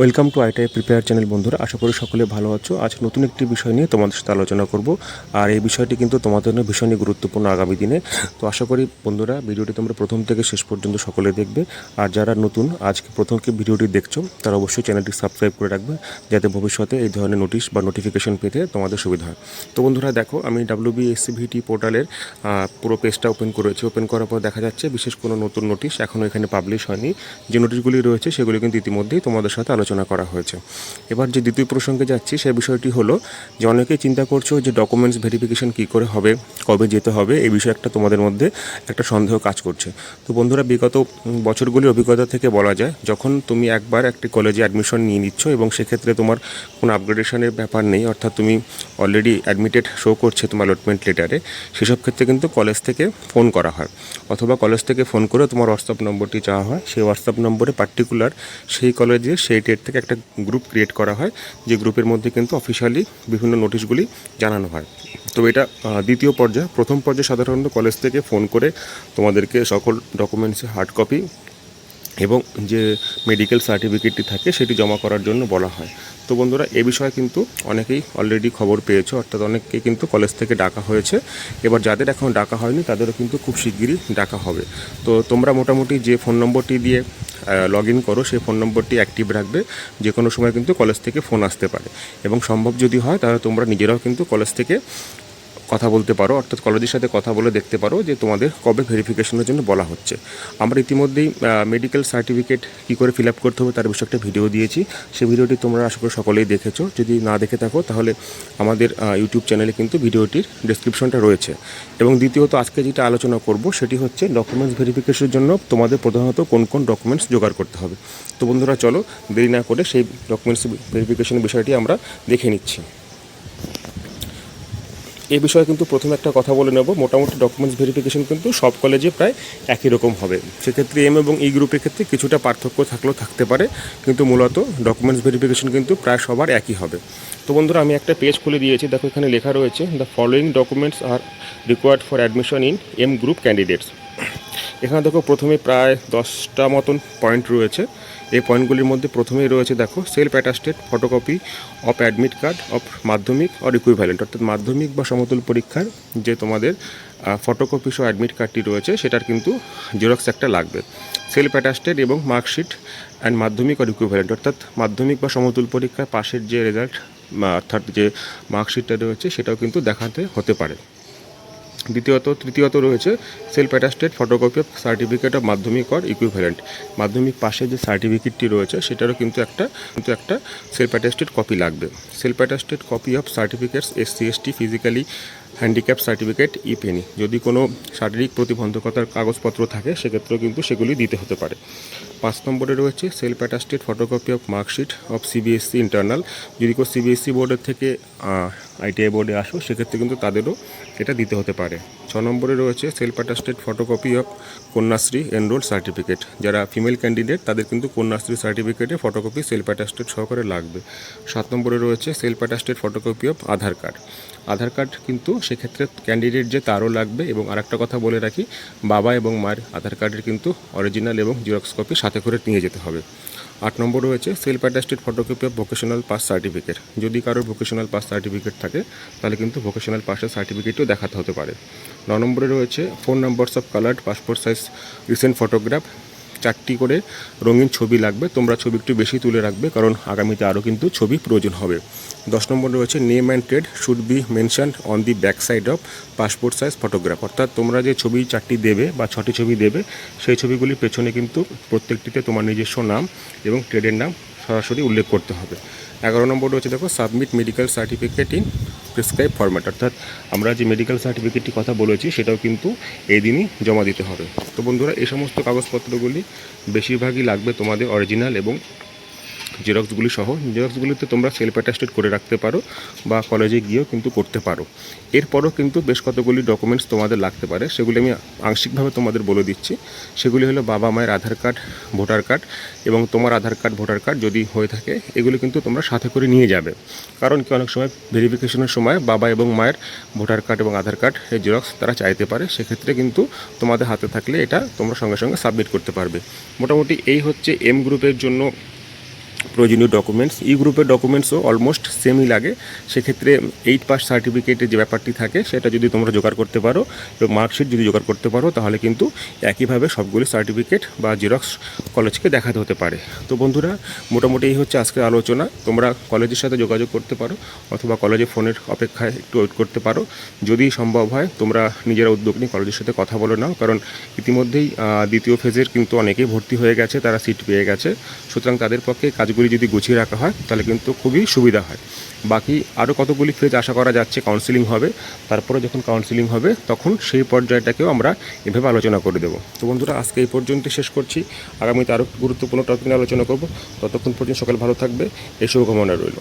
Welcome to ITI prepare channel বন্ধুরা, আশা করি সকলে ভালো আছো। আজ নতুন একটি বিষয় নিয়ে তোমাদের সাথে আলোচনা করব, আর এই বিষয়টি কিন্তু তোমাদের জন্য ভীষণই গুরুত্বপূর্ণ আগামী দিনে। তো আশা করি বন্ধুরা ভিডিওটি তোমরা প্রথম থেকে শেষ পর্যন্ত সকলে দেখবে। আর যারা নতুন আজকে প্রথমকে ভিডিওটি দেখছো তারা অবশ্যই চ্যানেলটি সাবস্ক্রাইব করে রাখবে, যাতে ভবিষ্যতে এই ধরনের নোটিশ বা নোটিফিকেশন পেতে তোমাদের সুবিধা হয়। তো বন্ধুরা দেখো, আমি WBSCVT পোর্টালের পুরো পেজটা ওপেন করেছি। ওপেন করার পর দেখা যাচ্ছে বিশেষ কোনো নতুন নোটিশ এখনও এখানে পাবলিশ হয়নি। যে নোটিশগুলি রয়েছে সেগুলি কিন্তু ইতিমধ্যেই তোমাদের সাথে আলোচনা করা হয়েছে। এবার যে দ্বিতীয় প্রসঙ্গে যাচ্ছি সেই বিষয়টি হলো যে অনেকেই চিন্তা করছো যে ডকুমেন্টস ভেরিফিকেশন কী করে হবে, কবে যেতে হবে, এই বিষয়ে একটা তোমাদের মধ্যে একটা সন্দেহ কাজ করছে। তো বন্ধুরা, বিগত বছরগুলির অভিজ্ঞতা থেকে বলা যায়, যখন তুমি একবার একটি কলেজে অ্যাডমিশন নিয়ে নিচ্ছ এবং সেক্ষেত্রে তোমার কোনো আপগ্রেডেশনের ব্যাপার নেই, অর্থাৎ তুমি অলরেডি অ্যাডমিটেড শো করছে তোমার অ্যালটমেন্ট লেটারে, সেসব ক্ষেত্রে কিন্তু কলেজ থেকে ফোন করা হয়, অথবা কলেজ থেকে ফোন করে তোমার হোয়াটসঅ্যাপ নম্বরটি চাওয়া হয়। সেই হোয়াটসঅ্যাপ নম্বরে পার্টিকুলার সেই কলেজে সেই ডেট থেকে একটা গ্রুপ ক্রিয়েট করা হয়, যে গ্রুপের মধ্যে কিন্তু অফিসিয়ালি বিভিন্ন নোটিশগুলি জানানো হয়। তো এটা দ্বিতীয় পর্যায়ে। প্রথম পর্যায়ে সাধারণত কলেজ থেকে ফোন করে তোমাদেরকে সকল ডকুমেন্টসের হার্ড কপি এবং যে মেডিকেল সার্টিফিকেটটি থাকে সেটি জমা করার জন্য বলা হয়। তো বন্ধুরা, এ বিষয়ে কিন্তু অনেকেই অলরেডি খবর পেয়েছো, অর্থাৎ অনেককেই কিন্তু কলেজ থেকে ডাকা হয়েছে। এবার যাদের এখন ডাকা হয়নি তাদেরও কিন্তু খুব শিগগিরই ডাকা হবে। তো তোমরা মোটামুটি যে ফোন নম্বরটি দিয়ে লগ ইন করো সেই ফোন নম্বরটি অ্যাক্টিভ রাখবে। যে কোনো সময় কিন্তু কলেজ থেকে ফোন আসতে পারে, এবং সম্ভব যদি হয় তাহলে তোমরা নিজেরাও কিন্তু কলেজ থেকে কথা বলতে পারো, অর্থাৎ কলেজের সাথে কথা বলে দেখতে পারো যে তোমাদের কবে ভেরিফিকেশনের জন্য বলা হচ্ছে। আমরা ইতিমধ্যেই মেডিকেল সার্টিফিকেট কী করে ফিল আপ করতে হবে তার বিষয়ে একটা ভিডিও দিয়েছি। সেই ভিডিওটি তোমরা আশা করি সকলেই দেখেছো। যদি না দেখে থাকো তাহলে আমাদের ইউটিউব চ্যানেলে কিন্তু ভিডিওটির ডেসক্রিপশনটা রয়েছে। এবং দ্বিতীয়ত আজকে যেটা আলোচনা করব সেটি হচ্ছে ডকুমেন্টস ভেরিফিকেশনের জন্য তোমাদের প্রধানত কোন কোন ডকুমেন্টস জোগাড় করতে হবে। তো বন্ধুরা চলো, দেরি না করে সেই ডকুমেন্টস ভেরিফিকেশনের বিষয়টি আমরা দেখে নিচ্ছি। এই বিষয়ে কিন্তু প্রথমে একটা কথা বলে নেব। মোটামুটি ডকুমেন্টস ভেরিফিকেশন কিন্তু সব কলেজে প্রায় একই রকম হবে। সেক্ষেত্রে এম এবং ই গ্রুপের ক্ষেত্রে কিছুটা পার্থক্য থাকলেও থাকতে পারে, কিন্তু মূলত ডকুমেন্টস ভেরিফিকেশন কিন্তু প্রায় সবার একই হবে। তো বন্ধুরা, আমি একটা পেজ খুলে দিয়েছি, দেখো এখানে লেখা রয়েছে the following documents are required for admission in M group candidates. এখানে দেখো প্রথমে প্রায় 10টা মতন পয়েন্ট রয়েছে। এই পয়েন্টগুলির মধ্যে প্রথমেই রয়েছে দেখো self attested photocopy of admit card of মাধ্যমিক অর ইকুইভ্যালেন্ট, অর্থাৎ মাধ্যমিক বা সমতুল পরীক্ষার যে তোমাদের ফটোকপি সহ অ্যাডমিট কার্ডটি রয়েছে সেটার কিন্তু জেরক্স একটা লাগবে। সেলফ অ্যাটাস্টেড এবং মার্কশিট অ্যান্ড মাধ্যমিক অর ইকুইভ্যালেন্ট, অর্থাৎ মাধ্যমিক বা সমতুল পরীক্ষার পাশের যে রেজাল্ট অর্থাৎ যে মার্কশিটটা রয়েছে সেটাও কিন্তু দেখাতে হতে পারে। তৃতীয়ত রয়েছে self attested photocopy of certificate of মাধ্যমিক অর ইকুইভ্যালেন্ট, মাধ্যমিক পাশে যে সার্টিফিকেটটি রয়েছে সেটারও কিন্তু একটা সেলফ অ্যাটাস্টেড কপি লাগবে। Self attested copy of certificates SC/ST physically handicap certificate if any, যদি কোনো শারীরিক প্রতিবন্ধকতার কাগজপত্র থাকে সেক্ষেত্রেও কিন্তু সেগুলি দিতে হতে পারে। 5 নম্বরে রয়েছে self attested photocopy of marksheet of CBSE internal, যদি কেউ CBSE বোর্ডের থেকে ITI বোর্ডে আসো সেক্ষেত্রে কিন্তু তাদেরও এটা দিতে হতে পারে। 6 নম্বরে রয়েছে self attested photocopy of Kanyashree enrol certificate, যারা ফিমেল ক্যান্ডিডেট তাদের কিন্তু কন্যাশ্রী সার্টিফিকেটে ফটোকপি সেলফ অ্যাটাস্টেড সহকারে লাগবে। 7 নম্বরে রয়েছে self attested photocopy of Aadhaar card. Aadhaar card কিন্তু সেক্ষেত্রে ক্যান্ডিডেট যে তারও লাগবে। এবং আরেকটা কথা বলে রাখি, বাবা এবং মায়ের আধার কার্ডের কিন্তু অরিজিনাল এবং জেরক্স কপি সাথে করে নিয়ে যেতে হবে। 8 নম্বর রয়েছে self attested photocopy of vocational pass certificate, যদি কারোর ভোকেশনাল পাস সার্টিফিকেট থাকে তাহলে কিন্তু ভোকেশনাল পাসের সার্টিফিকেটও দেখাতে হতে পারে। 9 নম্বরে রয়েছে 4 numbers of coloured passport size recent photograph, 4টি করে রঙিন ছবি লাগবে। তোমরা ছবি একটু বেশি তুলে রাখবে, কারণ আগামীতে আরও কিন্তু ছবি প্রয়োজন হবে। 10 নম্বর রয়েছে name and trade should be mention on the back side of passport size photograph, অর্থাৎ তোমরা যে ছবি 4টি দেবে বা 6টি ছবি দেবে সেই ছবিগুলির পেছনে কিন্তু প্রত্যেকটিতে তোমার নিজস্ব নাম এবং ট্রেডের নাম সরাসরি উল্লেখ করতে হবে। 11 নম্বর রয়েছে দেখো submit medical certificate in prescribe format, অর্থাৎ আমরা যে মেডিকেল সার্টিফিকেটটি কথা বলেছি সেটাও কিন্তু এই দিনই জমা দিতে হবে। তো বন্ধুরা, এই সমস্ত কাগজপত্রগুলি বেশিরভাগই লাগবে তোমাদের অরিজিনাল এবং জেরক্সগুলি সহ। জেরক্সগুলিতে তোমরা সেলফ অ্যাটাস্টেড করে রাখতে পারো বা কলেজে গিয়েও কিন্তু করতে পারো। এরপরও কিন্তু বেশ কতগুলি ডকুমেন্টস তোমাদের লাগতে পারে, সেগুলি আমি আংশিকভাবে তোমাদের বলে দিচ্ছি। সেগুলি হলো বাবা মায়ের আধার কার্ড, ভোটার কার্ড এবং তোমার আধার কার্ড, ভোটার কার্ড যদি হয়ে থাকে এগুলি কিন্তু তোমরা সাথে করে নিয়ে যাবে। কারণ কি, অনেক সময় ভেরিফিকেশনের সময় বাবা এবং মায়ের ভোটার কার্ড এবং আধার কার্ড এই জেরক্স তারা চাইতে পারে, সেক্ষেত্রে কিন্তু তোমাদের হাতে থাকলে এটা তোমরা সঙ্গে সঙ্গে সাবমিট করতে পারবে। মোটামুটি এই হচ্ছে এম গ্রুপের জন্য প্রয়োজনীয় ডকুমেন্টস। ই গ্রুপের ডকুমেন্টসও অলমোস্ট সেমই লাগে। সেক্ষেত্রে 8 পাস সার্টিফিকেটের যে ব্যাপারটি থাকে সেটা যদি তোমরা জোগাড় করতে পারো এবং মার্কশিট যদি জোগাড় করতে পারো তাহলে কিন্তু একইভাবে সবগুলি সার্টিফিকেট বা জেরক্স কলেজকে দেখাতে হতে পারে। তো বন্ধুরা, মোটামুটি এই হচ্ছে আজকের আলোচনা। তোমরা কলেজের সাথে যোগাযোগ করতে পারো অথবা কলেজে ফোনের অপেক্ষায় একটু ওয়েট করতে পারো। যদি সম্ভব হয় তোমরা নিজেরা উদ্যোগ নিয়ে কলেজের সাথে কথা বলে নাও, কারণ ইতিমধ্যেই দ্বিতীয় ফেজের কিন্তু অনেকেই ভর্তি হয়ে গেছে, তারা সিট পেয়ে গেছে। সুতরাং তাদের পক্ষে কাজগুলি যদি গুছিয়ে রাখা হয় তাহলে কিন্তু খুবই সুবিধা হয়। বাকি আরও কতগুলি ফেজ আশা করা যাচ্ছে কাউন্সিলিং হবে, তারপরে যখন কাউন্সিলিং হবে তখন সেই পর্যায়টাকেও আমরা এভাবে আলোচনা করে দেবো। তো বন্ধুরা, আজকে এই পর্যন্ত শেষ করছি। আগামীতে আরও গুরুত্বপূর্ণ টপিক নিয়ে আলোচনা করব। ততক্ষণ পর্যন্ত সকাল ভালো থাকবে, এই শুভকামনা রইল।